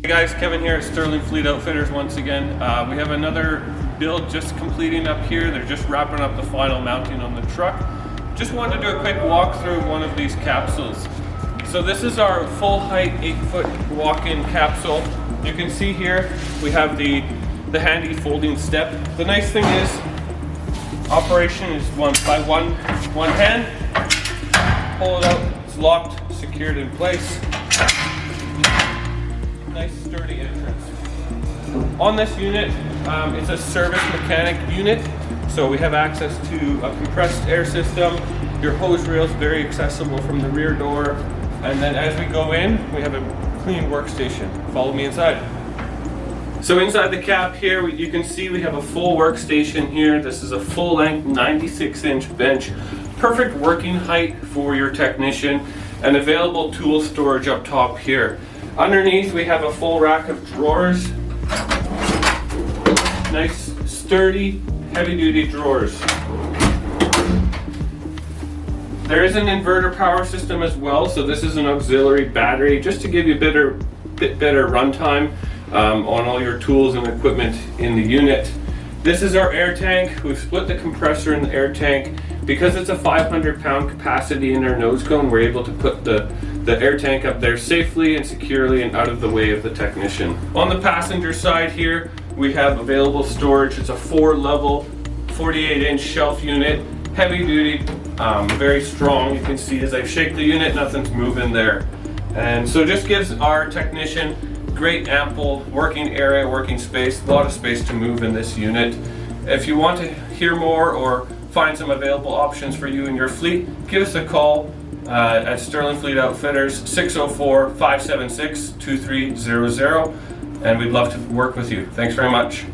Hey guys, Kevin here at Sterling Fleet Outfitters once again. We have another build just completing up here. They're just wrapping up the final mounting on the truck. Just wanted to do a quick walk through one of these capsules. So this is our full height 8-foot walk-in capsule. You can see here we have the handy folding step. The nice thing is operation is one hand. Pull it out, it's locked, secured in place. Nice sturdy entrance. On this unit, it's a service mechanic unit, so we have access to a compressed air system. Your hose reel is very accessible from the rear door, and then as we go in, we have a clean workstation. Follow me inside. So inside the cab here, you can see we have a full workstation here. This is a full-length 96-inch bench, perfect working height for your technician, and available tool storage up top here. Underneath we have a full rack of drawers. Nice, sturdy, heavy-duty drawers. There is an inverter power system as well, so this is an auxiliary battery just to give you a bit better runtime on all your tools and equipment in the unit. This is our air tank. We've split the compressor in the air tank. Because it's a 500-pound capacity in our nose cone, we're able to put the air tank up there safely and securely and out of the way of the technician. On the passenger side here, we have available storage. It's a 4-level, 48-inch shelf unit, heavy duty, very strong. You can see as I shake the unit, nothing's moving there. And so just gives our technician great ample working area, working space, a lot of space to move in this unit. If you want to hear more or find some available options for you and your fleet, give us a call at Sterling Fleet Outfitters, 604-576-2300, and we'd love to work with you. Thanks very much.